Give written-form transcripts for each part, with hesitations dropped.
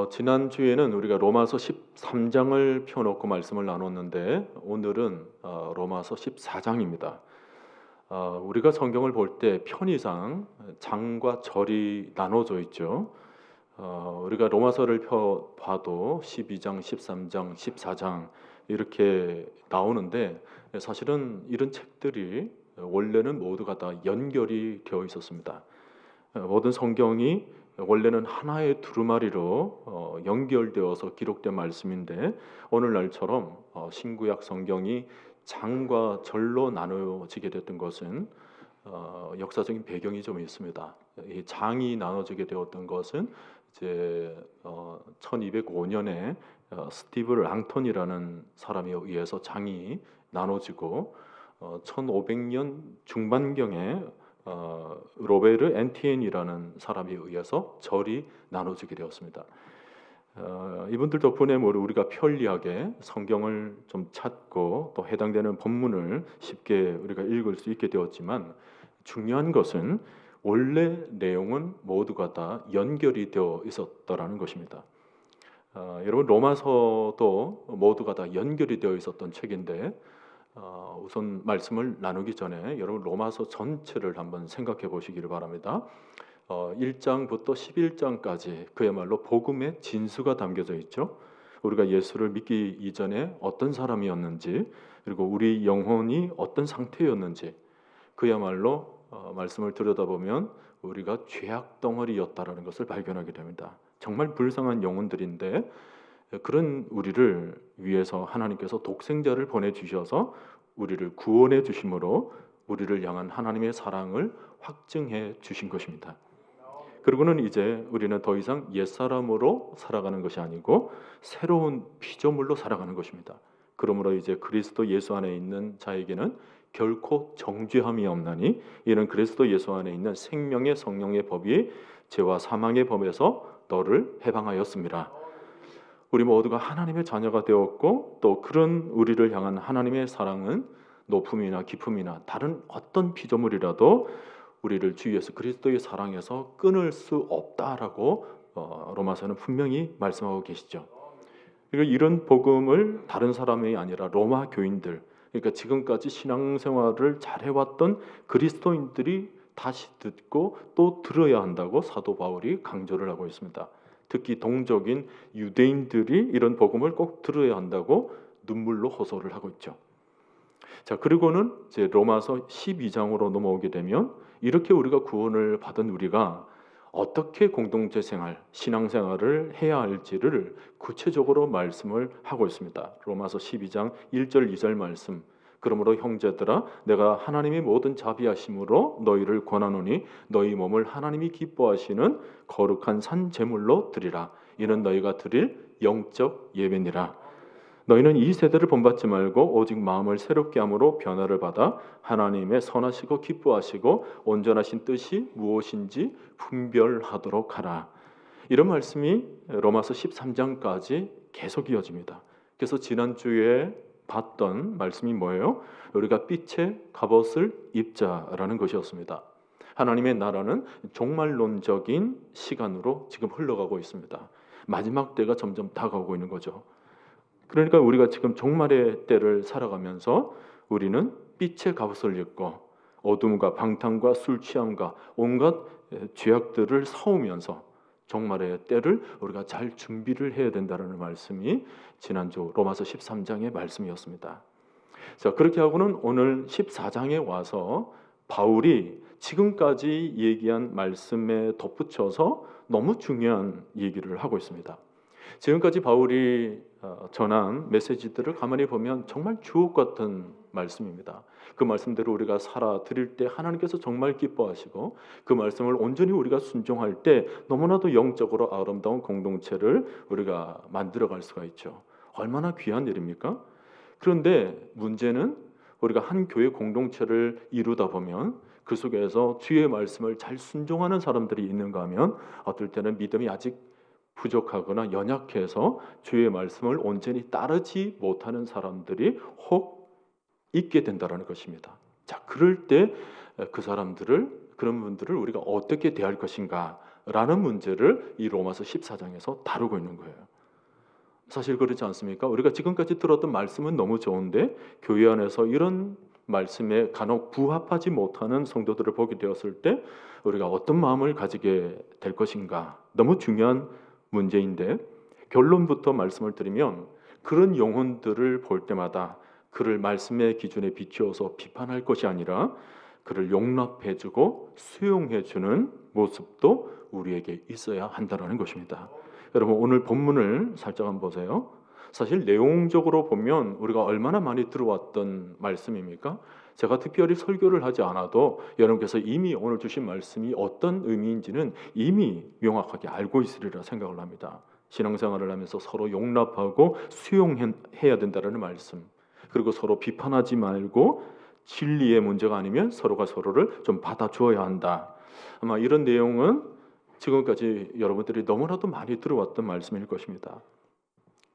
지난주에는 우리가 로마서 13장을 펴놓고 말씀을 나눴는데 오늘은 로마서 14장입니다. 우리가 성경을 볼 때 편의상 장과 절이 나눠져 있죠. 우리가 로마서를 봐도 12장, 13장, 14장 이렇게 나오는데 사실은 이런 책들이 원래는 모두가 다 연결이 되어 있었습니다. 모든 성경이 원래는 하나의 두루마리로 연결되어서 기록된 말씀인데 오늘날처럼 신구약 성경이 장과 절로 나눠지게 됐던 것은 역사적인 배경이 좀 있습니다. 이 장이 나눠지게 되었던 것은 이제 1205년에 스티브 랑턴이라는 사람에 의해서 장이 나눠지고 1500년 중반경에 로베르 엔티엔이라는 사람에 의해서 절이 나눠지게 되었습니다. 이분들 덕분에 우리가 편리하게 성경을 좀 찾고 또 해당되는 본문을 쉽게 우리가 읽을 수 있게 되었지만 중요한 것은 원래 내용은 모두가 다 연결이 되어 있었더라는 것입니다. 여러분 로마서도 모두가 다 연결이 되어 있었던 책인데 우선 말씀을 나누기 전에 여러분 로마서 전체를 한번 생각해 보시기를 바랍니다. 1장부터 11장까지 그야말로 복음의 진수가 담겨져 있죠. 우리가 예수를 믿기 이전에 어떤 사람이었는지 그리고 우리 영혼이 어떤 상태였는지 그야말로 말씀을 들여다보면 우리가 죄악 덩어리였다라는 것을 발견하게 됩니다. 정말 불쌍한 영혼들인데 그런 우리를 위해서 하나님께서 독생자를 보내주셔서 우리를 구원해 주심으로 우리를 향한 하나님의 사랑을 확증해 주신 것입니다. 그리고는 이제 우리는 더 이상 옛사람으로 살아가는 것이 아니고 새로운 피조물로 살아가는 것입니다. 그러므로 이제 그리스도 예수 안에 있는 자에게는 결코 정죄함이 없나니 이는 그리스도 예수 안에 있는 생명의 성령의 법이 죄와 사망의 법에서 너를 해방하였습니다. 우리 모두가 하나님의 자녀가 되었고 또 그런 우리를 향한 하나님의 사랑은 높음이나 깊음이나 다른 어떤 피조물이라도 우리를 주 예수 그리스도의 사랑에서 끊을 수 없다라고 로마서는 분명히 말씀하고 계시죠. 그리고 이런 복음을 다른 사람이 아니라 로마 교인들, 그러니까 지금까지 신앙생활을 잘해왔던 그리스도인들이 다시 듣고 또 들어야 한다고 사도 바울이 강조를 하고 있습니다. 특히 동족인 유대인들이 이런 복음을 꼭 들어야 한다고 눈물로 호소를 하고 있죠. 자, 그리고는 이제 로마서 12장으로 넘어오게 되면 이렇게 우리가 구원을 받은 우리가 어떻게 공동체 생활, 신앙생활을 해야 할지를 구체적으로 말씀을 하고 있습니다. 로마서 12장 1절 2절 말씀. 그러므로 형제들아 내가 하나님의 모든 자비하심으로 너희를 권하노니 너희 몸을 하나님이 기뻐하시는 거룩한 산 제물로 드리라. 이는 너희가 드릴 영적 예배니라. 너희는 이 세대를 본받지 말고 오직 마음을 새롭게 함으로 변화를 받아 하나님의 선하시고 기뻐하시고 온전하신 뜻이 무엇인지 분별하도록 하라. 이런 말씀이 로마서 13장까지 계속 이어집니다. 그래서 지난주에 봤던 말씀이 뭐예요? 우리가 빛의 갑옷을 입자라는 것이었습니다. 하나님의 나라는 종말론적인 시간으로 지금 흘러가고 있습니다. 마지막 때가 점점 다가오고 있는 거죠. 그러니까 우리가 지금 종말의 때를 살아가면서 우리는 빛의 갑옷을 입고 어둠과 방탕과 술 취함과 온갖 죄악들을 사오면서 종말의 때를 우리가 잘 준비를 해야 된다는 말씀이 지난주 로마서 13장의 말씀이었습니다. 자, 그렇게 하고는 오늘 14장에 와서 바울이 지금까지 얘기한 말씀에 덧붙여서 너무 중요한 얘기를 하고 있습니다. 지금까지 바울이 전한 메시지들을 가만히 보면 정말 주옥 같은 말씀입니다. 그 말씀대로 우리가 살아 드릴 때 하나님께서 정말 기뻐하시고 그 말씀을 온전히 우리가 순종할 때 너무나도 영적으로 아름다운 공동체를 우리가 만들어갈 수가 있죠. 얼마나 귀한 일입니까? 그런데 문제는 우리가 한 교회 공동체를 이루다 보면 그 속에서 주의 말씀을 잘 순종하는 사람들이 있는가 하면 어떨 때는 믿음이 아직 부족하거나 연약해서 주의 말씀을 온전히 따르지 못하는 사람들이 혹 있게 된다는 것입니다. 자, 그럴 때 그 사람들을 그런 분들을 우리가 어떻게 대할 것인가 라는 문제를 이 로마서 14장에서 다루고 있는 거예요. 사실 그렇지 않습니까? 우리가 지금까지 들었던 말씀은 너무 좋은데 교회 안에서 이런 말씀에 간혹 부합하지 못하는 성도들을 보게 되었을 때 우리가 어떤 마음을 가지게 될 것인가? 너무 중요한 문제인데 결론부터 말씀을 드리면 그런 영혼들을 볼 때마다 그를 말씀의 기준에 비추어서 비판할 것이 아니라 그를 용납해주고 수용해주는 모습도 우리에게 있어야 한다는 것입니다. 여러분 오늘 본문을 살짝 한번 보세요. 사실 내용적으로 보면 우리가 얼마나 많이 들어왔던 말씀입니까? 제가 특별히 설교를 하지 않아도 여러분께서 이미 오늘 주신 말씀이 어떤 의미인지는 이미 명확하게 알고 있으리라 생각을 합니다. 신앙생활을 하면서 서로 용납하고 수용해야 된다는 말씀, 그리고 서로 비판하지 말고 진리의 문제가 아니면 서로가 서로를 좀 받아주어야 한다. 아마 이런 내용은 지금까지 여러분들이 너무나도 많이 들어왔던 말씀일 것입니다.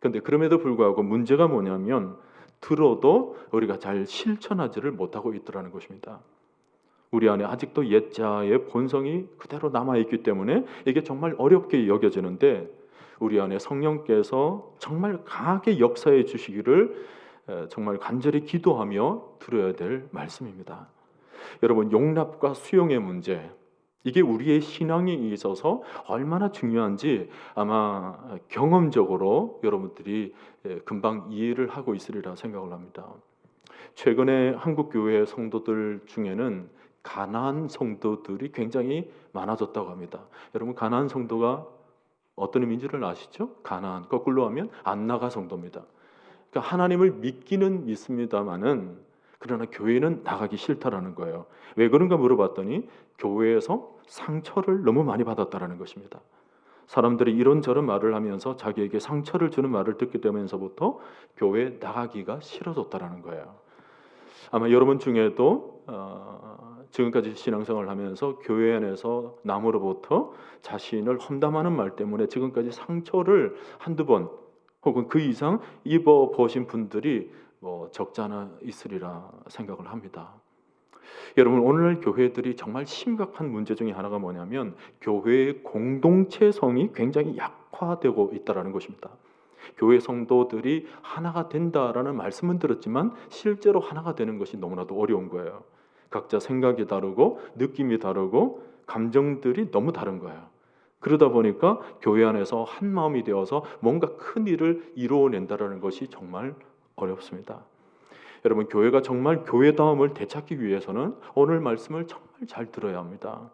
그런데 그럼에도 불구하고 문제가 뭐냐면 들어도 우리가 잘 실천하지를 못하고 있더라는 것입니다. 우리 안에 아직도 옛자의 본성이 그대로 남아있기 때문에 이게 정말 어렵게 여겨지는데 우리 안에 성령께서 정말 강하게 역사해 주시기를 정말 간절히 기도하며 들어야 될 말씀입니다. 여러분 용납과 수용의 문제, 이게 우리의 신앙에 있어서 얼마나 중요한지 아마 경험적으로 여러분들이 금방 이해를 하고 있으리라 생각을 합니다. 최근에 한국 교회 성도들 중에는 가나안 성도들이 굉장히 많아졌다고 합니다. 여러분 가나안 성도가 어떤 의미인지를 아시죠? 가나안 거꾸로 하면 안나가 성도입니다. 그러니까 하나님을 믿기는 믿습니다마는 그러나 교회는 나가기 싫다라는 거예요. 왜 그런가 물어봤더니 교회에서 상처를 너무 많이 받았다라는 것입니다. 사람들이 이런저런 말을 하면서 자기에게 상처를 주는 말을 듣게 되면서부터 교회에 나가기가 싫어졌다라는 거예요. 아마 여러분 중에도 지금까지 신앙생활을 하면서 교회 안에서 남으로부터 자신을 험담하는 말 때문에 지금까지 상처를 한두 번 혹은 그 이상 입어보신 분들이 적지 않아 있으리라 생각을 합니다. 여러분 오늘날 교회들이 정말 심각한 문제 중에 하나가 뭐냐면 교회의 공동체성이 굉장히 약화되고 있다는 것입니다. 교회 성도들이 하나가 된다라는 말씀은 들었지만 실제로 하나가 되는 것이 너무나도 어려운 거예요. 각자 생각이 다르고 느낌이 다르고 감정들이 너무 다른 거예요. 그러다 보니까 교회 안에서 한 마음이 되어서 뭔가 큰 일을 이루어낸다라는 것이 정말 어렵습니다. 여러분 교회가 정말 교회다움을 되찾기 위해서는 오늘 말씀을 정말 잘 들어야 합니다.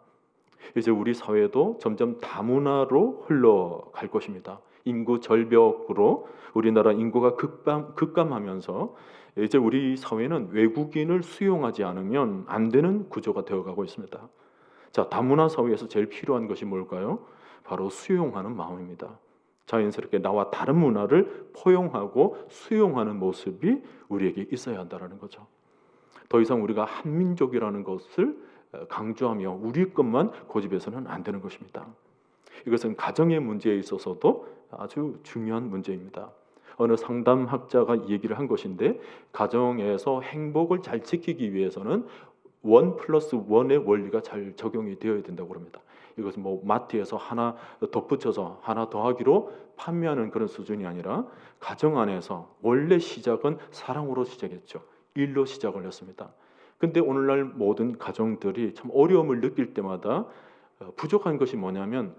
이제 우리 사회도 점점 다문화로 흘러갈 것입니다. 인구 절벽으로 우리나라 인구가 급감하면서 이제 우리 사회는 외국인을 수용하지 않으면 안 되는 구조가 되어가고 있습니다. 자, 다문화 사회에서 제일 필요한 것이 뭘까요? 바로 수용하는 마음입니다. 자연스럽게 나와 다른 문화를 포용하고 수용하는 모습이 우리에게 있어야 한다는 거죠. 더 이상 우리가 한민족이라는 것을 강조하며 우리 것만 고집해서는 안 되는 것입니다. 이것은 가정의 문제에 있어서도 아주 중요한 문제입니다. 어느 상담학자가 얘기를 한 것인데 가정에서 행복을 잘 지키기 위해서는 1+1의 원리가 잘 적용이 되어야 된다고 합니다. 이것은 마트에서 하나 덧붙여서 하나 더하기로 판매하는 그런 수준이 아니라 가정 안에서 원래 시작은 사랑으로 시작했죠. 일로 시작을 했습니다. 근데 오늘날 모든 가정들이 참 어려움을 느낄 때마다 부족한 것이 뭐냐면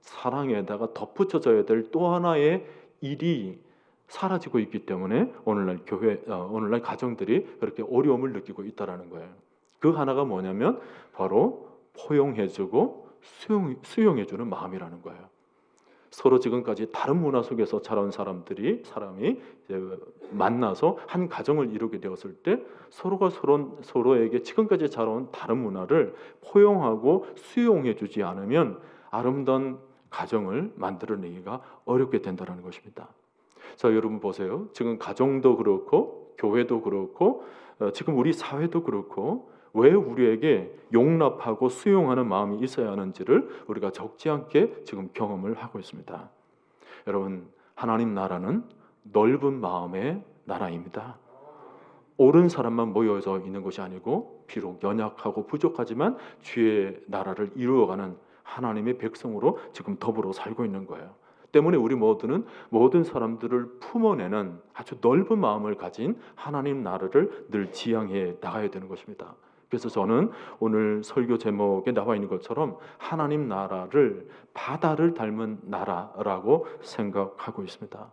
사랑에다가 덧붙여져야 될 또 하나의 일이 사라지고 있기 때문에 오늘날 가정들이 그렇게 어려움을 느끼고 있다라는 거예요. 그 하나가 뭐냐면 바로 포용해주고 수용해주는 마음이라는 거예요. 서로 지금까지 다른 문화 속에서 자란 사람이 이제 만나서 한 가정을 이루게 되었을 때 서로가 서로에게 지금까지 자라온 다른 문화를 포용하고 수용해주지 않으면 아름다운 가정을 만들어내기가 어렵게 된다는 것입니다. 자, 여러분 보세요. 지금 가정도 그렇고 교회도 그렇고 지금 우리 사회도 그렇고 왜 우리에게 용납하고 수용하는 마음이 있어야 하는지를 우리가 적지 않게 지금 경험을 하고 있습니다. 여러분 하나님 나라는 넓은 마음의 나라입니다. 옳은 사람만 모여져 있는 것이 아니고 비록 연약하고 부족하지만 주의 나라를 이루어가는 하나님의 백성으로 지금 더불어 살고 있는 거예요. 때문에 우리 모두는 모든 사람들을 품어내는 아주 넓은 마음을 가진 하나님 나라를 늘 지향해 나가야 되는 것입니다. 그래서 저는 오늘 설교 제목에 나와 있는 것처럼 하나님 나라를 바다를 닮은 나라라고 생각하고 있습니다.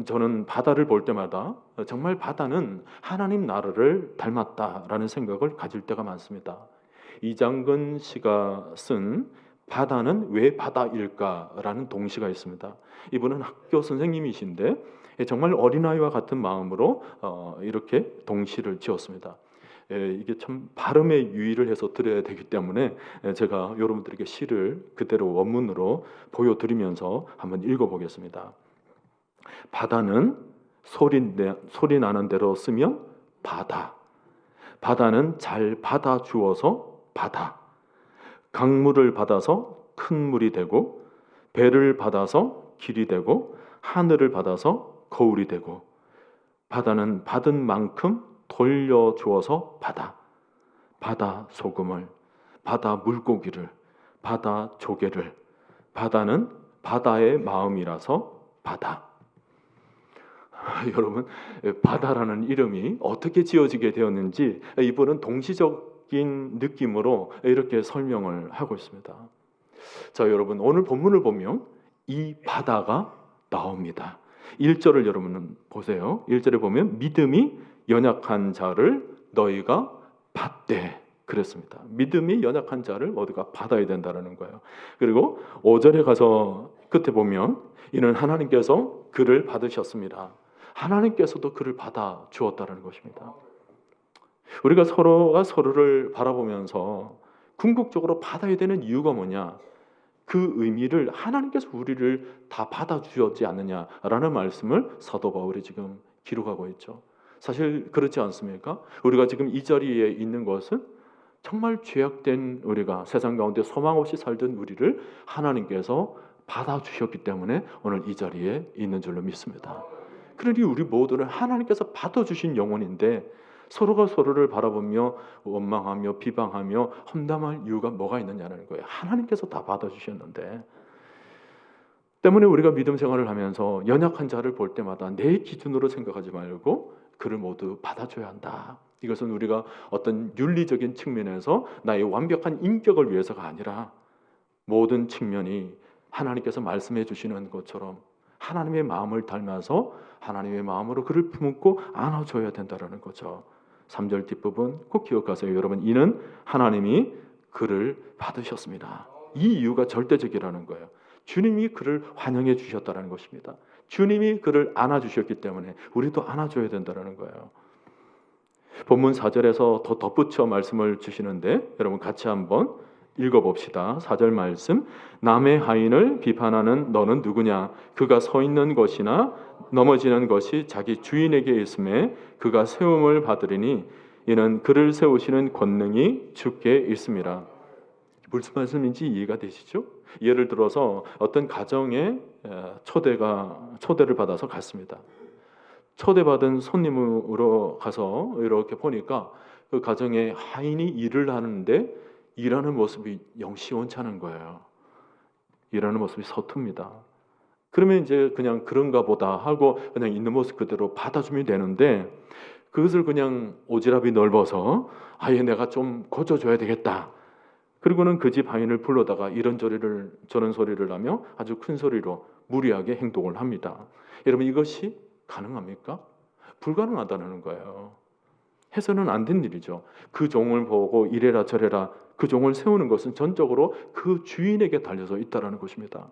저는 바다를 볼 때마다 정말 바다는 하나님 나라를 닮았다라는 생각을 가질 때가 많습니다. 이장근 씨가 쓴 바다는 왜 바다일까라는 동시가 있습니다. 이분은 학교 선생님이신데 정말 어린아이와 같은 마음으로 이렇게 동시를 지었습니다. 이게 참 발음에 유의를 해서 드려야 되기 때문에 제가 여러분들에게 시를 그대로 원문으로 보여드리면서 한번 읽어보겠습니다. 바다는 소리 나는 대로 쓰면 바다. 바다는 잘 받아주어서 바다. 강물을 받아서 큰 물이 되고, 배를 받아서 길이 되고, 하늘을 받아서 거울이 되고, 바다는 받은 만큼 돌려주어서 바다. 바다 소금을, 바다 물고기를, 바다 조개를. 바다는 바다의 마음이라서 바다. 여러분, 바다라는 이름이 어떻게 지어지게 되었는지 이분은 동시적인 느낌으로 이렇게 설명을 하고 있습니다. 자, 여러분, 오늘 본문을 보면 이 바다가 나옵니다. 1절을 여러분은 보세요. 1절에 보면 믿음이 연약한 자를 너희가 받되 그랬습니다. 믿음이 연약한 자를 어디가 받아야 된다는 거예요. 그리고 5절에 가서 끝에 보면 이는 하나님께서 그를 받으셨습니다. 하나님께서도 그를 받아 주었다는 것입니다. 우리가 서로가 서로를 바라보면서 궁극적으로 받아야 되는 이유가 뭐냐? 그 의미를 하나님께서 우리를 다 받아 주었지 않느냐라는 말씀을 사도 바울이 지금 기록하고 있죠. 사실 그렇지 않습니까? 우리가 지금 이 자리에 있는 것은 정말 죄악된 우리가 세상 가운데 소망 없이 살던 우리를 하나님께서 받아 주셨기 때문에 오늘 이 자리에 있는 줄로 믿습니다. 그러니 우리 모두는 하나님께서 받아주신 영혼인데 서로가 서로를 바라보며 원망하며 비방하며 험담할 이유가 뭐가 있느냐는 거예요. 하나님께서 다 받아주셨는데, 때문에 우리가 믿음 생활을 하면서 연약한 자를 볼 때마다 내 기준으로 생각하지 말고 그를 모두 받아줘야 한다. 이것은 우리가 어떤 윤리적인 측면에서 나의 완벽한 인격을 위해서가 아니라 모든 측면이 하나님께서 말씀해 주시는 것처럼 하나님의 마음을 닮아서 하나님의 마음으로 그를 품고 안아줘야 된다는 거죠. 3절 뒷부분 꼭 기억하세요. 여러분, 이는 하나님이 그를 받으셨습니다. 이 이유가 절대적이라는 거예요. 주님이 그를 환영해 주셨다는 것입니다. 주님이 그를 안아주셨기 때문에 우리도 안아줘야 된다는 거예요. 본문 4절에서 더 덧붙여 말씀을 주시는데 여러분 같이 한번 읽어봅시다. 4절 말씀. 남의 하인을 비판하는 너는 누구냐? 그가 서 있는 것이나 넘어지는 것이 자기 주인에게 있음에 그가 세움을 받으리니 이는 그를 세우시는 권능이 주께 있음이라. 무슨 말씀인지 이해가 되시죠? 예를 들어서 어떤 가정에 초대를 받아서 갔습니다. 초대받은 손님으로 가서 이렇게 보니까 그 가정에 하인이 일을 하는데 일하는 모습이 영 시원찮은 거예요. 일하는 모습이 서툽니다. 그러면 이제 그냥 그런가 보다 하고 그냥 있는 모습 그대로 받아주면 되는데 그것을 그냥 오지랖이 넓어서 아예 내가 좀 고쳐줘야 되겠다. 그리고는 그 집 하인을 불러다가 이런저런 저런 소리를 하며 아주 큰 소리로 무리하게 행동을 합니다. 여러분, 이것이 가능합니까? 불가능하다는 거예요. 해서는 안 된 일이죠. 그 종을 보고 이래라 저래라 그 종을 세우는 것은 전적으로 그 주인에게 달려서 있다는 것입니다.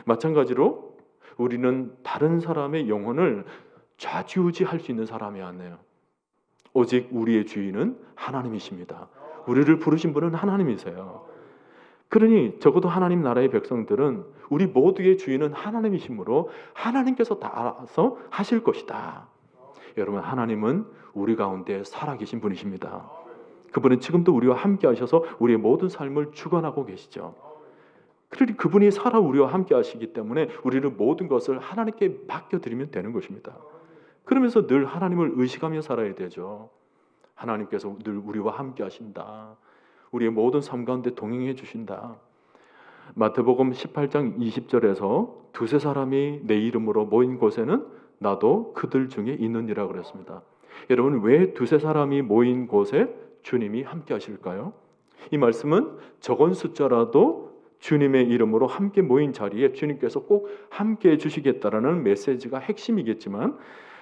마찬가지로 우리는 다른 사람의 영혼을 좌지우지할 수 있는 사람이 아니에요. 오직 우리의 주인은 하나님이십니다. 우리를 부르신 분은 하나님이세요. 그러니 적어도 하나님 나라의 백성들은 우리 모두의 주인은 하나님이시므로 하나님께서 다 알아서 하실 것이다. 여러분, 하나님은 우리 가운데 살아계신 분이십니다. 그분은 지금도 우리와 함께 하셔서 우리의 모든 삶을 주관하고 계시죠. 그러니 그분이 살아 우리와 함께 하시기 때문에 우리는 모든 것을 하나님께 맡겨드리면 되는 것입니다. 그러면서 늘 하나님을 의식하며 살아야 되죠. 하나님께서 늘 우리와 함께 하신다. 우리의 모든 삶 가운데 동행해 주신다. 마태복음 18장 20절에서 두세 사람이 내 이름으로 모인 곳에는 나도 그들 중에 있느니라 그랬습니다. 여러분, 왜 두세 사람이 모인 곳에 주님이 함께 하실까요? 이 말씀은 적은 숫자라도 주님의 이름으로 함께 모인 자리에 주님께서 꼭 함께 해주시겠다라는 메시지가 핵심이겠지만,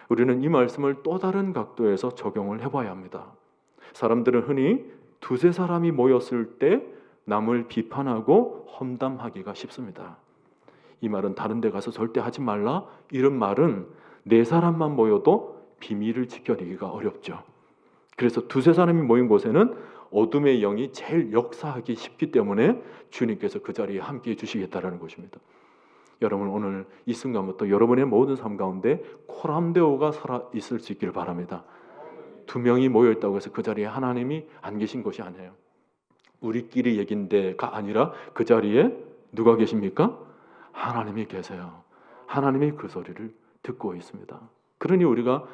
우리는 이 말씀을 또 다른 각도에서 적용을 해봐야 합니다. 사람들은 흔히 두세 사람이 모였을 때 남을 비판하고 험담하기가 쉽습니다. 이 말은 다른 데 가서 절대 하지 말라, 이런 말은 네 사람만 모여도 비밀을 지켜내기가 어렵죠. 그래서 두세 사람이 모인 곳에는 어둠의 영이 제일 역사하기 쉽기 때문에 주님께서 그 자리에 함께 해주시겠다라는 것입니다. 여러분, 오늘 이 순간부터 여러분의 모든 삶 가운데 코람데오가 살아있을 수 있기를 바랍니다. 두 명이 모여있다고 해서 그 자리에 하나님이 안 계신 것이 아니에요. 우리끼리 얘긴데가 아니라 그 자리에 누가 계십니까? 하나님이 계세요. 하나님이 그 소리를 듣고 있습니다. 그러니 우리가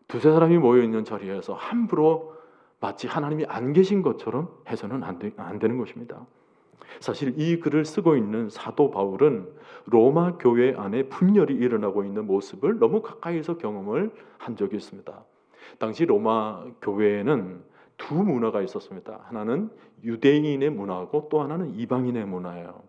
두세 사람이 모여있는 자리에서 함부로 마치 하나님이 안 계신 것처럼 해서는 안 되는 것입니다. 사실 이 글을 쓰고 있는 사도 바울은 로마 교회 안에 분열이 일어나고 있는 모습을 너무 가까이서 경험을 한 적이 있습니다. 당시 로마 교회에는 두 문화가 있었습니다. 하나는 유대인의 문화고 또 하나는 이방인의 문화예요.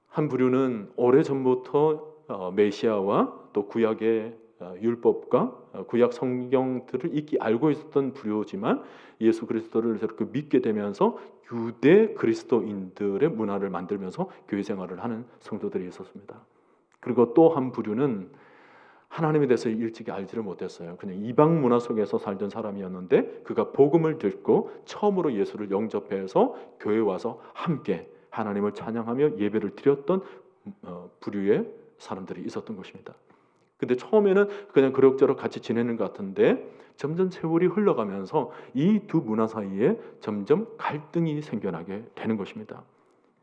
한 부류는 오래전부터 메시아와 또 구약의 율법과 구약 성경들을 익히 알고 있었던 부류지만 예수 그리스도를 그렇게 믿게 되면서 유대 그리스도인들의 문화를 만들면서 교회 생활을 하는 성도들이 있었습니다. 그리고 또 한 부류는 하나님에 대해서 일찍이 알지를 못했어요. 그냥 이방 문화 속에서 살던 사람이었는데 그가 복음을 듣고 처음으로 예수를 영접해서 교회에 와서 함께 하나님을 찬양하며 예배를 드렸던 부류의 사람들이 있었던 것입니다. 근데 처음에는 그냥 그럭저럭 같이 지내는 것 같은데 점점 세월이 흘러가면서 이 두 문화 사이에 점점 갈등이 생겨나게 되는 것입니다.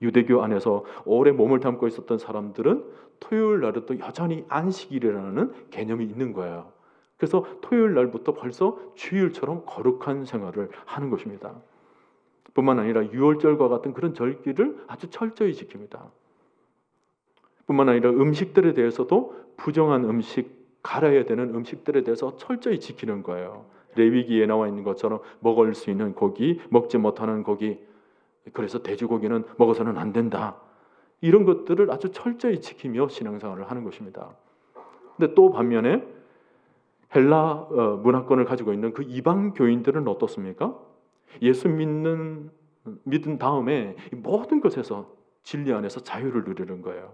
유대교 안에서 오래 몸을 담고 있었던 사람들은 토요일 날은 또 여전히 안식일이라는 개념이 있는 거예요. 그래서 토요일 날부터 벌써 주일처럼 거룩한 생활을 하는 것입니다. 뿐만 아니라 유월절과 같은 그런 절기를 아주 철저히 지킵니다. 뿐만 아니라 음식들에 대해서도 부정한 음식, 갈아야 되는 음식들에 대해서 철저히 지키는 거예요. 레위기에 나와 있는 것처럼 먹을 수 있는 고기, 먹지 못하는 고기, 그래서 돼지고기는 먹어서는 안 된다. 이런 것들을 아주 철저히 지키며 신앙생활을 하는 것입니다. 근데 또 반면에 헬라 문화권을 가지고 있는 그 이방 교인들은 어떻습니까? 예수 믿는 다음에 모든 것에서 진리 안에서 자유를 누리는 거예요.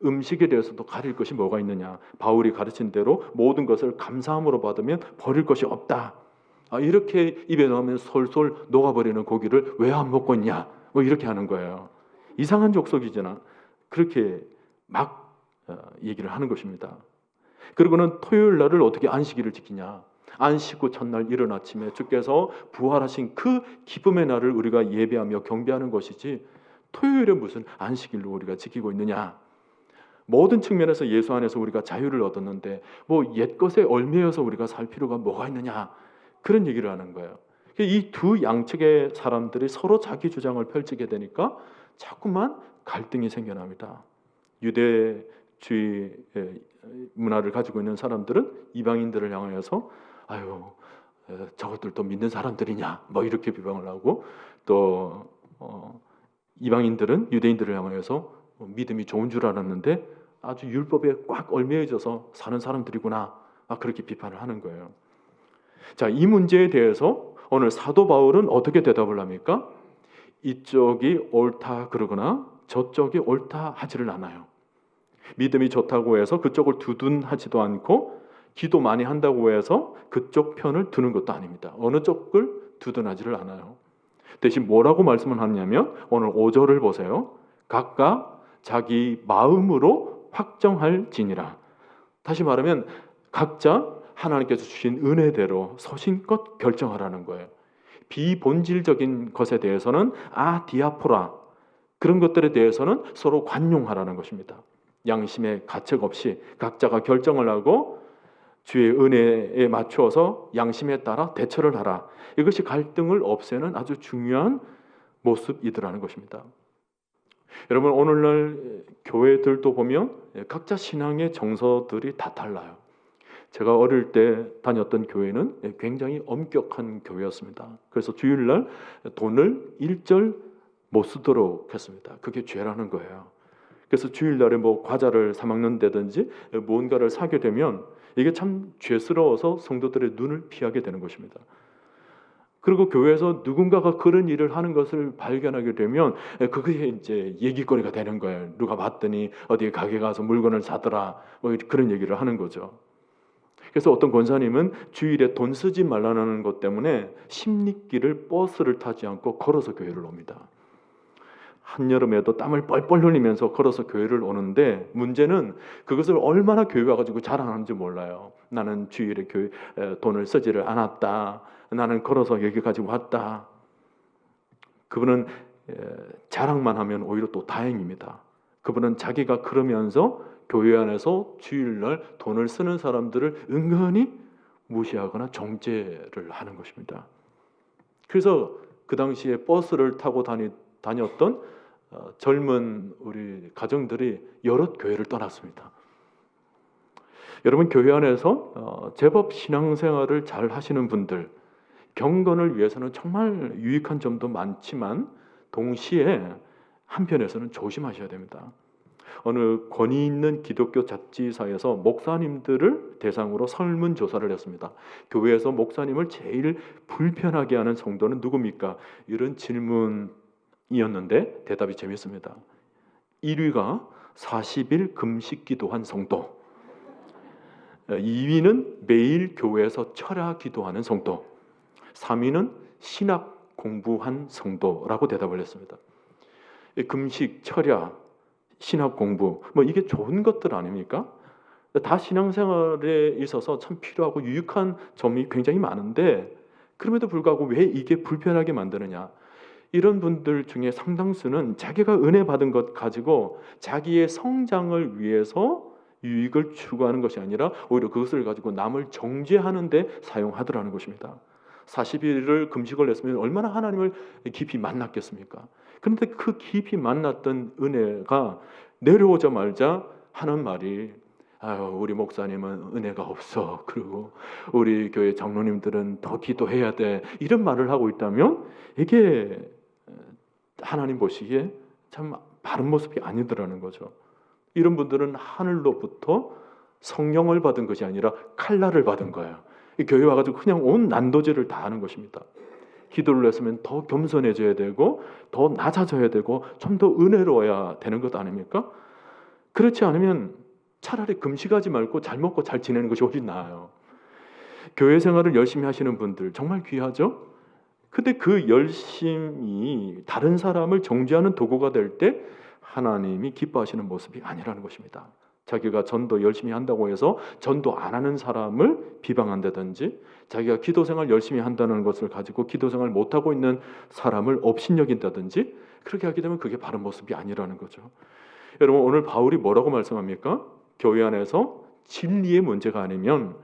음식에 대해서도 가릴 것이 뭐가 있느냐? 바울이 가르친 대로 모든 것을 감사함으로 받으면 버릴 것이 없다. 이렇게 입에 넣으면 솔솔 녹아버리는 고기를 왜 안 먹고 있냐? 뭐 이렇게 하는 거예요. 이상한 족속이잖아. 그렇게 막 얘기를 하는 것입니다. 그리고는 토요일 날을 어떻게 안식일을 지키냐? 안식 후 첫날 이른 아침에 주께서 부활하신 그 기쁨의 날을 우리가 예배하며 경배하는 것이지 토요일에 무슨 안식일로 우리가 지키고 있느냐? 모든 측면에서 예수 안에서 우리가 자유를 얻었는데 뭐 옛것에 얽매여서 우리가 살 필요가 뭐가 있느냐? 그런 얘기를 하는 거예요. 이 두 양측의 사람들이 서로 자기 주장을 펼치게 되니까 자꾸만 갈등이 생겨납니다. 유대주의 문화를 가지고 있는 사람들은 이방인들을 향하여서 아유 저것들도 믿는 사람들이냐 뭐 이렇게 비방을 하고 또 이방인들은 유대인들을 향하여서 믿음이 좋은 줄 알았는데 아주 율법에 꽉 얽매여져서 사는 사람들이구나 그렇게 비판을 하는 거예요. 자, 이 문제에 대해서 오늘 사도 바울은 어떻게 대답을 합니까? 이쪽이 옳다 그러거나 저쪽이 옳다 하지를 않아요. 믿음이 좋다고 해서 그쪽을 두둔하지도 않고 기도 많이 한다고 해서 그쪽 편을 두는 것도 아닙니다. 어느 쪽을 두둔하지를 않아요. 대신 뭐라고 말씀을 하냐면 오늘 5절을 보세요. 각각 자기 마음으로 확정할지니라. 다시 말하면 각자 하나님께서 주신 은혜대로 소신껏 결정하라는 거예요. 비본질적인 것에 대해서는 디아포라 그런 것들에 대해서는 서로 관용하라는 것입니다. 양심의 가책 없이 각자가 결정을 하고 주의 은혜에 맞추어서 양심에 따라 대처를 하라. 이것이 갈등을 없애는 아주 중요한 모습이더라는 것입니다. 여러분 오늘날 교회들도 보면 각자 신앙의 정서들이 다 달라요. 제가 어릴 때 다녔던 교회는 굉장히 엄격한 교회였습니다. 그래서 주일날 돈을 일절 못 쓰도록 했습니다. 그게 죄라는 거예요. 그래서 주일날에 뭐 과자를 사 먹는다든지 뭔가를 사게 되면 이게 참 죄스러워서 성도들의 눈을 피하게 되는 것입니다. 그리고 교회에서 누군가가 그런 일을 하는 것을 발견하게 되면 그게 이제 얘기거리가 되는 거예요. 누가 봤더니 어디 가게 가서 물건을 사더라 뭐 그런 얘기를 하는 거죠. 그래서 어떤 권사님은 주일에 돈 쓰지 말라는 것 때문에 십리길을 버스를 타지 않고 걸어서 교회를 옵니다. 한여름에도 땀을 뻘뻘 흘리면서 걸어서 교회를 오는데 문제는 그것을 얼마나 교회 와가지고 자랑하는지 몰라요. 나는 주일에 돈을 쓰지를 않았다. 나는 걸어서 여기까지 왔다. 그분은 자랑만 하면 오히려 또 다행입니다. 그분은 자기가 그러면서 교회 안에서 주일날 돈을 쓰는 사람들을 은근히 무시하거나 정죄를 하는 것입니다. 그래서 그 당시에 버스를 타고 다녔던 젊은 우리 가정들이 여러 교회를 떠났습니다. 여러분 교회 안에서 제법 신앙생활을 잘 하시는 분들 경건을 위해서는 정말 유익한 점도 많지만 동시에 한편에서는 조심하셔야 됩니다. 어느 권위 있는 기독교 잡지사에서 목사님들을 대상으로 설문조사를 했습니다. 교회에서 목사님을 제일 불편하게 하는 성도는 누굽니까? 이런 질문이었는데 대답이 재밌습니다. 1위가 40일 금식 기도한 성도, 2위는 매일 교회에서 철야 기도하는 성도, 3위는 신학 공부한 성도라고 대답을 했습니다. 금식, 철야, 신학 공부 뭐 이게 좋은 것들 아닙니까? 다 신앙생활에 있어서 참 필요하고 유익한 점이 굉장히 많은데 그럼에도 불구하고 왜 이게 불편하게 만드느냐? 이런 분들 중에 상당수는 자기가 은혜 받은 것 가지고 자기의 성장을 위해서 유익을 추구하는 것이 아니라 오히려 그것을 가지고 남을 정죄하는 데 사용하더라는 것입니다. 40일을 금식을 했으면 얼마나 하나님을 깊이 만났겠습니까? 그런데 그 깊이 만났던 은혜가 내려오자마자 하는 말이 우리 목사님은 은혜가 없어. 그리고 우리 교회 장로님들은 더 기도해야 돼. 이런 말을 하고 있다면 이게 하나님 보시기에 참 바른 모습이 아니더라는 거죠. 이런 분들은 하늘로부터 성령을 받은 것이 아니라 칼날을 받은 거예요. 교회 와가지고 그냥 온 난도질을 다 하는 것입니다. 기도를 했으면 더 겸손해져야 되고 더 낮아져야 되고 좀 더 은혜로워야 되는 것 아닙니까? 그렇지 않으면 차라리 금식하지 말고 잘 먹고 잘 지내는 것이 훨씬 나아요. 교회 생활을 열심히 하시는 분들 정말 귀하죠? 근데 그 열심이 다른 사람을 정죄하는 도구가 될 때 하나님이 기뻐하시는 모습이 아니라는 것입니다. 자기가 전도 열심히 한다고 해서 전도 안 하는 사람을 비방한다든지 자기가 기도생활 열심히 한다는 것을 가지고 기도생활 못하고 있는 사람을 업신여긴다든지 그렇게 하게 되면 그게 바른 모습이 아니라는 거죠. 여러분 오늘 바울이 뭐라고 말씀합니까? 교회 안에서 진리의 문제가 아니면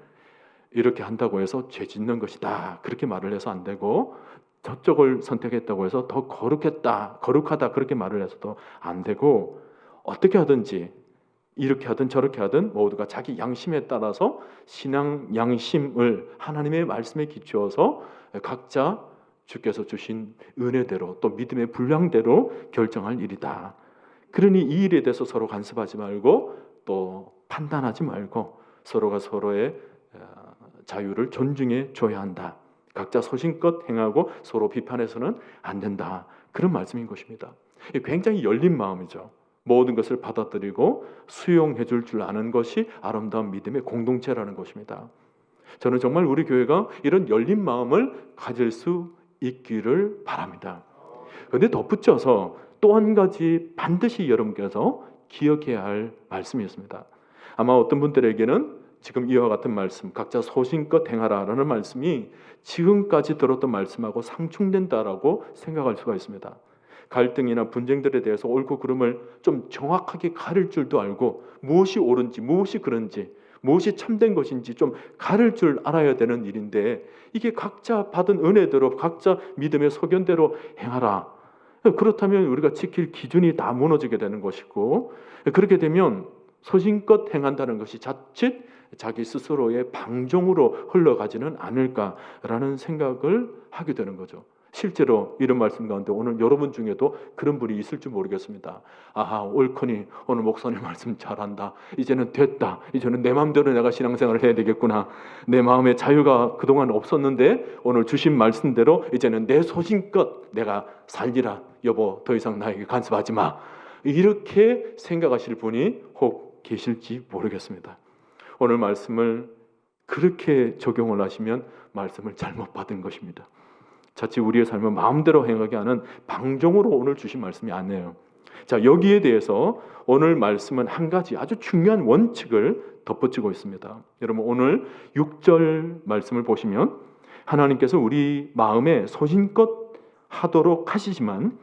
이렇게 한다고 해서 죄 짓는 것이다 그렇게 말을 해서 안 되고 저쪽을 선택했다고 해서 더 거룩하다 그렇게 말을 해서도 안 되고 어떻게 하든지 이렇게 하든 저렇게 하든 모두가 자기 양심에 따라서 신앙 양심을 하나님의 말씀에 기초해서 각자 주께서 주신 은혜대로 또 믿음의 분량대로 결정할 일이다. 그러니 이 일에 대해서 서로 간섭하지 말고 또 판단하지 말고 서로가 서로의 자유를 존중해 줘야 한다. 각자 소신껏 행하고 서로 비판해서는 안 된다. 그런 말씀인 것입니다. 굉장히 열린 마음이죠. 모든 것을 받아들이고 수용해 줄 아는 것이 아름다운 믿음의 공동체라는 것입니다. 저는 정말 우리 교회가 이런 열린 마음을 가질 수 있기를 바랍니다. 그런데 덧붙여서 또 한 가지 반드시 여러분께서 기억해야 할 말씀이 있습니다. 아마 어떤 분들에게는 지금 이와 같은 말씀, 각자 소신껏 행하라라는 말씀이 지금까지 들었던 말씀하고 상충된다라고 생각할 수가 있습니다. 갈등이나 분쟁들에 대해서 옳고 그름을 좀 정확하게 가릴 줄도 알고 무엇이 옳은지 무엇이 그런지 무엇이 참된 것인지 좀 가릴 줄 알아야 되는 일인데 이게 각자 받은 은혜대로 각자 믿음의 소견대로 행하라. 그렇다면 우리가 지킬 기준이 다 무너지게 되는 것이고, 그렇게 되면 소신껏 행한다는 것이 자칫 자기 스스로의 방종으로 흘러가지는 않을까라는 생각을 하게 되는 거죠. 실제로 이런 말씀 가운데 오늘 여러분 중에도 그런 분이 있을지 모르겠습니다. 아하, 옳거니 오늘 목사님 말씀 잘한다. 이제는 됐다. 이제는 내 마음대로 내가 신앙생활을 해야 되겠구나. 내 마음의 자유가 그동안 없었는데 오늘 주신 말씀대로 이제는 내 소신껏 내가 살리라. 여보, 더 이상 나에게 간섭하지 마. 이렇게 생각하실 분이 혹 계실지 모르겠습니다. 오늘 말씀을 그렇게 적용을 하시면 말씀을 잘못 받은 것입니다. 자칫 우리의 삶을 마음대로 행하게 하는 방종으로 오늘 주신 말씀이 아니에요. 자, 여기에 대해서 오늘 말씀은 한 가지 아주 중요한 원칙을 덧붙이고 있습니다. 여러분, 오늘 6절 말씀을 보시면 하나님께서 우리 마음에 소신껏 하도록 하시지만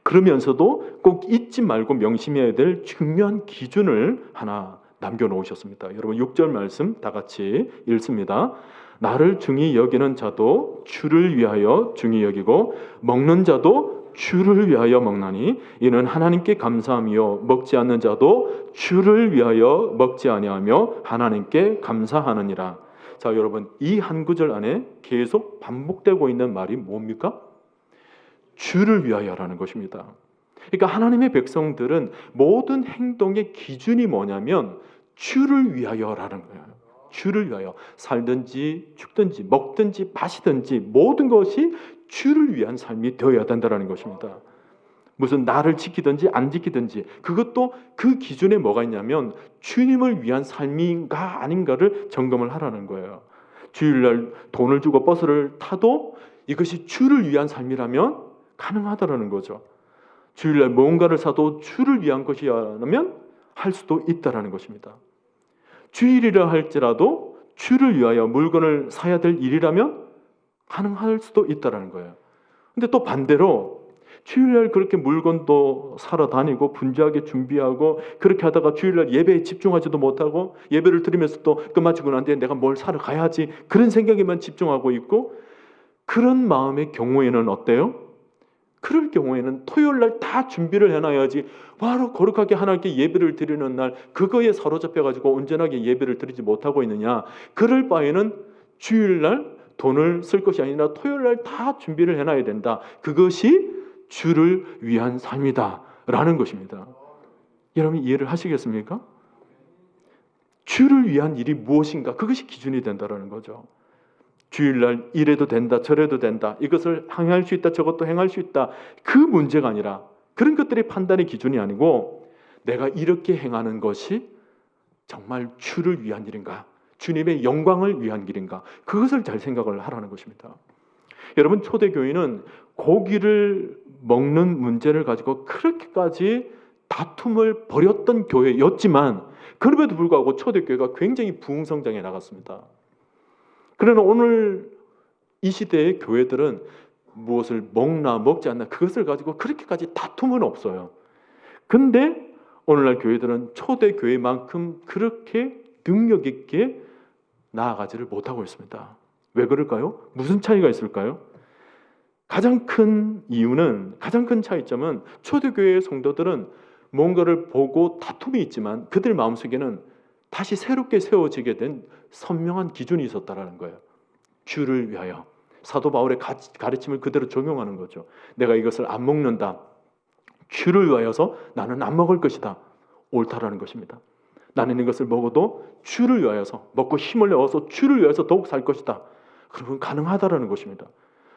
그러면서도 꼭 잊지 말고 명심해야 될 중요한 기준을 하나 남겨놓으셨습니다. 여러분, 6절 말씀 다 같이 읽습니다. 나를 중히 여기는 자도 주를 위하여 중히 여기고 먹는 자도 주를 위하여 먹나니 이는 하나님께 감사하며 먹지 않는 자도 주를 위하여 먹지 아니하며 하나님께 감사하느니라. 자, 여러분, 이 한 구절 안에 계속 반복되고 있는 말이 뭡니까? 주를 위하여라는 것입니다. 그러니까 하나님의 백성들은 모든 행동의 기준이 뭐냐면 주를 위하여라는 거예요. 주를 위하여 살든지 죽든지 먹든지 마시든지 모든 것이 주를 위한 삶이 되어야 된다는 것입니다. 무슨 나를 지키든지 안 지키든지 그것도 그 기준에 뭐가 있냐면 주님을 위한 삶인가 아닌가를 점검을 하라는 거예요. 주일날 돈을 주고 버스를 타도 이것이 주를 위한 삶이라면 가능하다라는 거죠. 주일날 뭔가를 사도 주를 위한 것이라면 할 수도 있다라는 것입니다. 주일이라 할지라도 주를 위하여 물건을 사야 될 일이라면 가능할 수도 있다라는 거예요. 근데 또 반대로 주일날 그렇게 물건도 사러 다니고 분주하게 준비하고 그렇게 하다가 주일날 예배에 집중하지도 못하고 예배를 드리면서 또 끝마치고 난 뒤에 내가 뭘 사러 가야지 그런 생각에만 집중하고 있고 그런 마음의 경우에는 어때요? 그럴 경우에는 토요일날 다 준비를 해놔야지 바로 거룩하게 하나님께 예배를 드리는 날 그거에 사로잡혀가지고 온전하게 예배를 드리지 못하고 있느냐. 그럴 바에는 주일날 돈을 쓸 것이 아니라 토요일날 다 준비를 해놔야 된다. 그것이 주를 위한 삶이다 라는 것입니다. 여러분 이해를 하시겠습니까? 주를 위한 일이 무엇인가 그것이 기준이 된다는 거죠. 주일날 이래도 된다 저래도 된다 이것을 행할 수 있다 저것도 행할 수 있다 그 문제가 아니라 그런 것들이 판단의 기준이 아니고 내가 이렇게 행하는 것이 정말 주를 위한 일인가 주님의 영광을 위한 길인가 그것을 잘 생각을 하라는 것입니다. 여러분 초대교회는 고기를 먹는 문제를 가지고 그렇게까지 다툼을 벌였던 교회였지만 그럼에도 불구하고 초대교회가 굉장히 부흥성장해 나갔습니다. 그러나 오늘 이 시대의 교회들은 무엇을 먹나 먹지 않나 그것을 가지고 그렇게까지 다툼은 없어요. 근데 오늘날 교회들은 초대교회만큼 그렇게 능력 있게 나아가지를 못하고 있습니다. 왜 그럴까요? 무슨 차이가 있을까요? 가장 큰 이유는 가장 큰 차이점은 초대교회의 성도들은 뭔가를 보고 다툼이 있지만 그들 마음속에는 다시 새롭게 세워지게 된 선명한 기준이 있었다라는 거예요. 주를 위하여 사도 바울의 가르침을 그대로 적용하는 거죠. 내가 이것을 안 먹는다. 주를 위하여서 나는 안 먹을 것이다. 옳다라는 것입니다. 나는 이것을 먹어도 주를 위하여서 먹고 힘을 내어서 주를 위하여서 더욱 살 것이다. 그러면 가능하다라는 것입니다.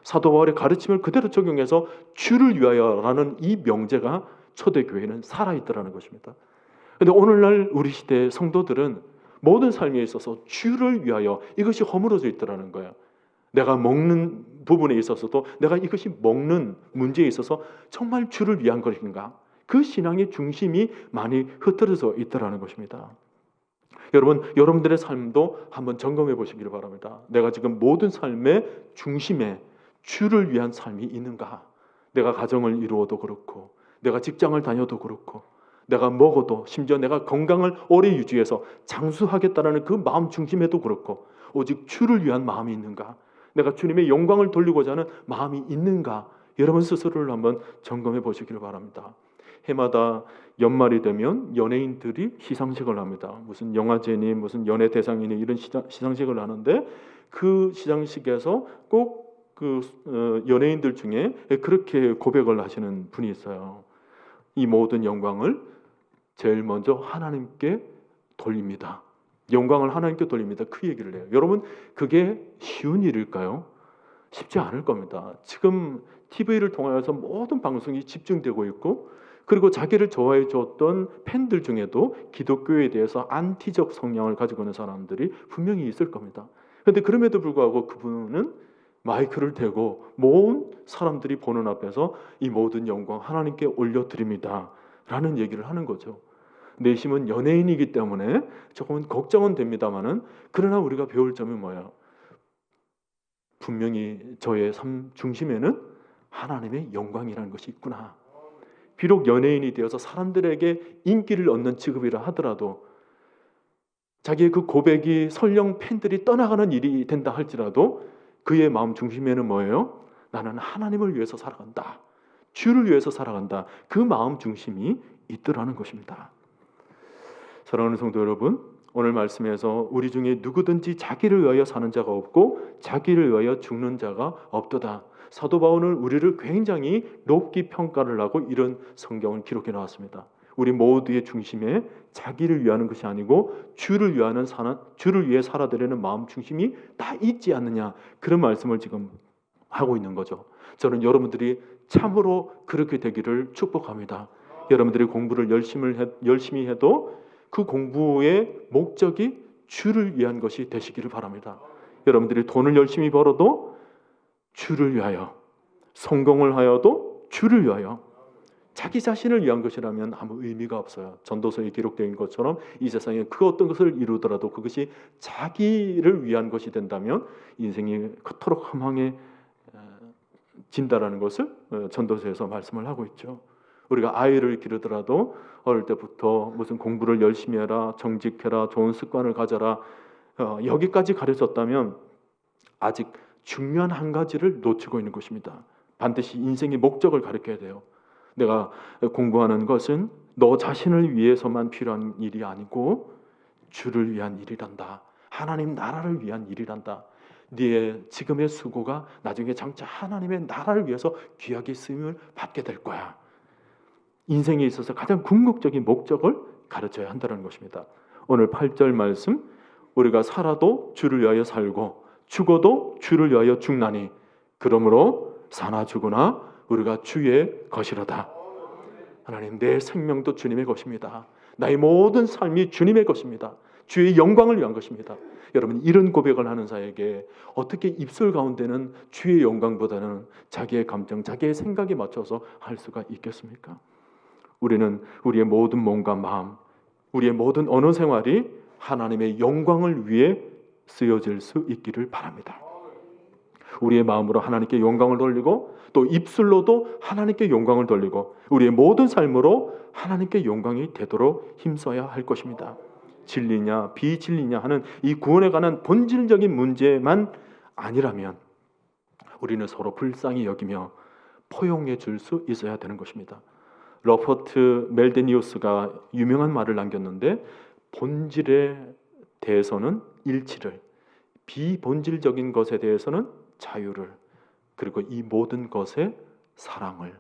사도 바울의 가르침을 그대로 적용해서 주를 위하여라는 이 명제가 초대교회는 살아있다라는 것입니다. 그런데 오늘날 우리 시대의 성도들은 모든 삶에 있어서 주를 위하여 이것이 허물어져 있더라는 거예요. 내가 먹는 부분에 있어서도 내가 이것이 먹는 문제에 있어서 정말 주를 위한 것인가? 그 신앙의 중심이 많이 흐트러져 있더라는 것입니다. 여러분, 여러분들의 삶도 한번 점검해 보시기를 바랍니다. 내가 지금 모든 삶의 중심에 주를 위한 삶이 있는가? 내가 가정을 이루어도 그렇고 내가 직장을 다녀도 그렇고 내가 먹어도 심지어 내가 건강을 오래 유지해서 장수하겠다는 그 마음 중심에도 그렇고 오직 주를 위한 마음이 있는가? 내가 주님의 영광을 돌리고자 하는 마음이 있는가? 여러분 스스로를 한번 점검해 보시기를 바랍니다. 해마다 연말이 되면 연예인들이 시상식을 합니다. 무슨 영화제니 무슨 연예 대상이니 이런 시상식을 하는데 그 시상식에서 꼭 그 연예인들 중에 그렇게 고백을 하시는 분이 있어요. 이 모든 영광을 제일 먼저 하나님께 돌립니다. 영광을 하나님께 돌립니다. 그 얘기를 해요. 여러분, 그게 쉬운 일일까요? 쉽지 않을 겁니다. 지금 TV를 통하여서 모든 방송이 집중되고 있고, 그리고 자기를 좋아해 줬던 팬들 중에도 기독교에 대해서 안티적 성향을 가지고 있는 사람들이 분명히 있을 겁니다. 그런데 그럼에도 불구하고 그분은 마이크를 대고 모든 사람들이 보는 앞에서 이 모든 영광 하나님께 올려드립니다 라는 얘기를 하는 거죠. 내심은 연예인이기 때문에 조금은 걱정은 됩니다만은, 그러나 우리가 배울 점이 뭐예요? 분명히 저의 삶 중심에는 하나님의 영광이라는 것이 있구나. 비록 연예인이 되어서 사람들에게 인기를 얻는 직업이라 하더라도, 자기의 그 고백이 설령 팬들이 떠나가는 일이 된다 할지라도 그의 마음 중심에는 뭐예요? 나는 하나님을 위해서 살아간다. 주를 위해서 살아간다. 그 마음 중심이 있더라는 것입니다. 사랑하는 성도 여러분, 오늘 말씀에서 우리 중에 누구든지 자기를 위하여 사는 자가 없고 자기를 위하여 죽는 자가 없도다. 사도 바울은 우리를 굉장히 높게 평가를 하고 이런 성경을 기록해 나왔습니다. 우리 모두의 중심에 자기를 위하는 것이 아니고 주를 위해 살아드리는 마음 중심이 다 있지 않느냐, 그런 말씀을 지금 하고 있는 거죠. 저는 여러분들이 참으로 그렇게 되기를 축복합니다. 여러분들이 공부를 열심히 해도 그 공부의 목적이 주를 위한 것이 되시기를 바랍니다. 여러분들이 돈을 열심히 벌어도 주를 위하여, 성공을 하여도 주를 위하여, 자기 자신을 위한 것이라면 아무 의미가 없어요. 전도서에 기록된 것처럼 이 세상에 그 어떤 것을 이루더라도 그것이 자기를 위한 것이 된다면 인생이 그토록 허망해진다라는 것을 전도서에서 말씀을 하고 있죠. 우리가 아이를 기르더라도 어릴 때부터 무슨 공부를 열심히 해라, 정직해라, 좋은 습관을 가져라, 여기까지 가르쳤다면 아직 중요한 한 가지를 놓치고 있는 것입니다. 반드시 인생의 목적을 가르쳐야 돼요. 내가 공부하는 것은 너 자신을 위해서만 필요한 일이 아니고 주를 위한 일이란다. 하나님 나라를 위한 일이란다. 네 지금의 수고가 나중에 장차 하나님의 나라를 위해서 귀하게 쓰임을 받게 될 거야. 인생에 있어서 가장 궁극적인 목적을 가르쳐야 한다는 것입니다. 오늘 8절 말씀, 우리가 살아도 주를 위하여 살고 죽어도 주를 위하여 죽나니 그러므로 사나 죽으나 우리가 주의 것이로다. 하나님, 내 생명도 주님의 것입니다. 나의 모든 삶이 주님의 것입니다. 주의 영광을 위한 것입니다. 여러분, 이런 고백을 하는 자에게 어떻게 입술 가운데는 주의 영광보다는 자기의 감정, 자기의 생각에 맞춰서 할 수가 있겠습니까? 우리는 우리의 모든 몸과 마음, 우리의 모든 언어 생활이 하나님의 영광을 위해 쓰여질 수 있기를 바랍니다. 우리의 마음으로 하나님께 영광을 돌리고 또 입술로도 하나님께 영광을 돌리고 우리의 모든 삶으로 하나님께 영광이 되도록 힘써야 할 것입니다. 진리냐 비진리냐 하는 이 구원에 관한 본질적인 문제만 아니라면 우리는 서로 불쌍히 여기며 포용해 줄 수 있어야 되는 것입니다. 러퍼트 멜데니우스가 유명한 말을 남겼는데, 본질에 대해서는 일치를, 비본질적인 것에 대해서는 자유를, 그리고 이 모든 것에 사랑을.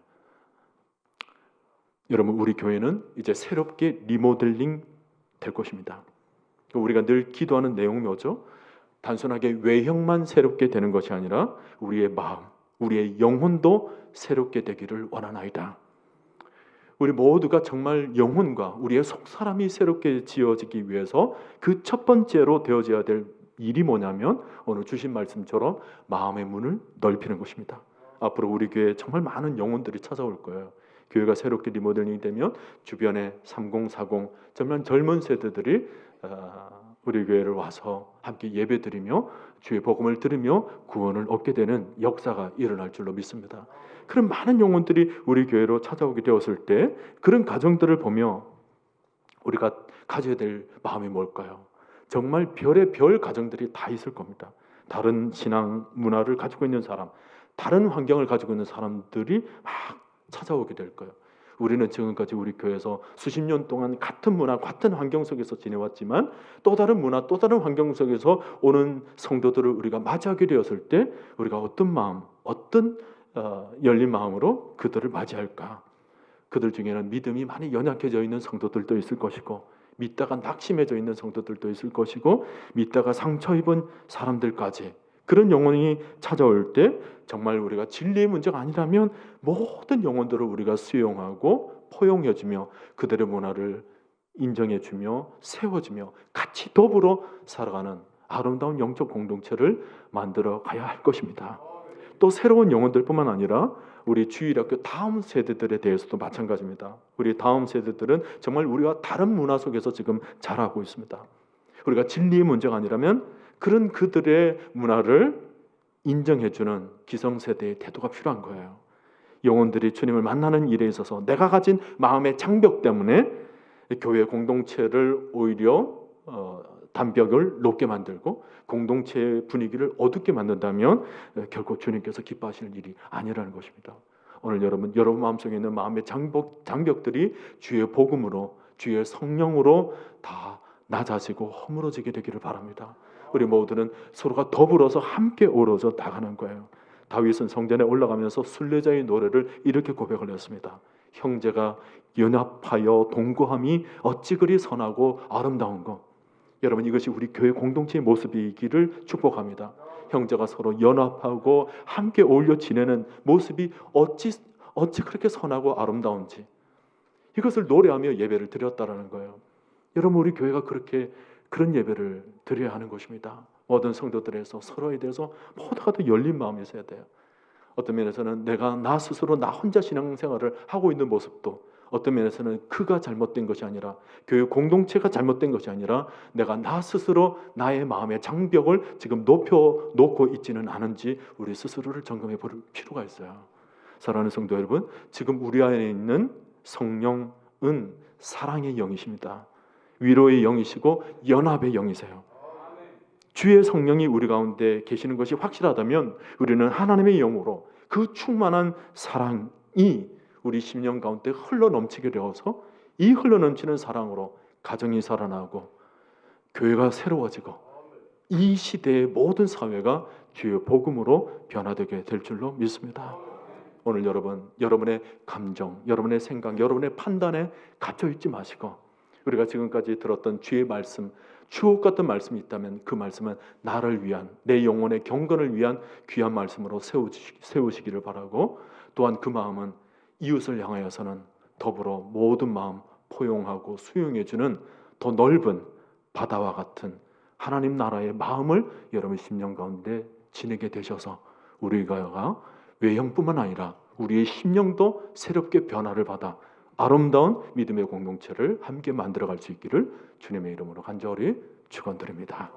여러분, 우리 교회는 이제 새롭게 리모델링 될 것입니다. 우리가 늘 기도하는 내용이 뭐죠? 단순하게 외형만 새롭게 되는 것이 아니라 우리의 마음, 우리의 영혼도 새롭게 되기를 원하나이다. 우리 모두가 정말 영혼과 우리의 속사람이 새롭게 지어지기 위해서 그 첫 번째로 되어져야 될 일이 뭐냐면 오늘 주신 말씀처럼 마음의 문을 넓히는 것입니다. 앞으로 우리 교회에 정말 많은 영혼들이 찾아올 거예요. 교회가 새롭게 리모델링이 되면 주변에 30, 40 정말 젊은 세대들이 우리 교회를 와서 함께 예배드리며 주의 복음을 들으며 구원을 얻게 되는 역사가 일어날 줄로 믿습니다. 그런 많은 영혼들이 우리 교회로 찾아오게 되었을 때 그런 가정들을 보며 우리가 가져야 될 마음이 뭘까요? 정말 별의 별 가정들이 다 있을 겁니다. 다른 신앙 문화를 가지고 있는 사람, 다른 환경을 가지고 있는 사람들이 막 찾아오게 될 거예요. 우리는 지금까지 우리 교회에서 수십 년 동안 같은 문화, 같은 환경 속에서 지내왔지만 또 다른 문화, 또 다른 환경 속에서 오는 성도들을 우리가 맞이하게 되었을 때 우리가 어떤 마음, 어떤 열린 마음으로 그들을 맞이할까? 그들 중에는 믿음이 많이 연약해져 있는 성도들도 있을 것이고, 믿다가 낙심해져 있는 성도들도 있을 것이고, 믿다가 상처 입은 사람들까지, 그런 영혼이 찾아올 때 정말 우리가 진리의 문제가 아니라면 모든 영혼들을 우리가 수용하고 포용해주며 그들의 문화를 인정해주며 세워주며 같이 더불어 살아가는 아름다운 영적 공동체를 만들어 가야 할 것입니다. 또 새로운 영혼들뿐만 아니라 우리 주일학교 다음 세대들에 대해서도 마찬가지입니다. 우리 다음 세대들은 정말 우리와 다른 문화 속에서 지금 자라고 있습니다. 우리가 진리의 문제가 아니라면 그런 그들의 문화를 인정해주는 기성세대의 태도가 필요한 거예요. 영혼들이 주님을 만나는 일에 있어서 내가 가진 마음의 장벽 때문에 교회 공동체를 오히려 담벽을 높게 만들고 공동체의 분위기를 어둡게 만든다면 결코 주님께서 기뻐하시는 일이 아니라는 것입니다. 오늘 여러분 마음속에 있는 마음의 장벽들이 주의 복음으로, 주의 성령으로 다 낮아지고 허물어지게 되기를 바랍니다. 우리 모두는 서로가 더불어서 함께 어우러져 나가는 거예요. 다윗은 성전에 올라가면서 순례자의 노래를 이렇게 고백을 했습니다. 형제가 연합하여 동거함이 어찌 그리 선하고 아름다운 것. 여러분, 이것이 우리 교회 공동체의 모습이기를 축복합니다. 형제가 서로 연합하고 함께 어울려 지내는 모습이 어찌 그렇게 선하고 아름다운지, 이것을 노래하며 예배를 드렸다라는 거예요. 여러분, 우리 교회가 그런 예배를 드려야 하는 것입니다. 모든 성도들에서 서로에 대해서 모두가 다 열린 마음이 있어야 돼요. 어떤 면에서는 나 스스로 나 혼자 신앙생활을 하고 있는 모습도, 어떤 면에서는 그가 잘못된 것이 아니라, 교회 공동체가 잘못된 것이 아니라 내가 나 스스로 나의 마음의 장벽을 지금 놓고 있지는 않은지 우리 스스로를 점검해 볼 필요가 있어요. 사랑하는 성도 여러분, 지금 우리 안에 있는 성령은 사랑의 영이십니다. 위로의 영이시고 연합의 영이세요. 주의 성령이 우리 가운데 계시는 것이 확실하다면 우리는 하나님의 영으로 그 충만한 사랑이 우리 심령 가운데 흘러넘치게 되어서 이 흘러넘치는 사랑으로 가정이 살아나고 교회가 새로워지고 이 시대의 모든 사회가 주의 복음으로 변화되게 될 줄로 믿습니다. 오늘 여러분의 감정, 여러분의 생각, 여러분의 판단에 갇혀 있지 마시고, 우리가 지금까지 들었던 주의 말씀, 추억 같은 말씀이 있다면 그 말씀은 나를 위한, 내 영혼의 경건을 위한 귀한 말씀으로 세우시기를 바라고, 또한 그 마음은 이웃을 향하여서는 더불어 모든 마음 포용하고 수용해주는 더 넓은 바다와 같은 하나님 나라의 마음을 여러분 심령 가운데 지니게 되셔서 우리가 외형뿐만 아니라 우리의 심령도 새롭게 변화를 받아 아름다운 믿음의 공동체를 함께 만들어갈 수 있기를 주님의 이름으로 간절히 축원드립니다.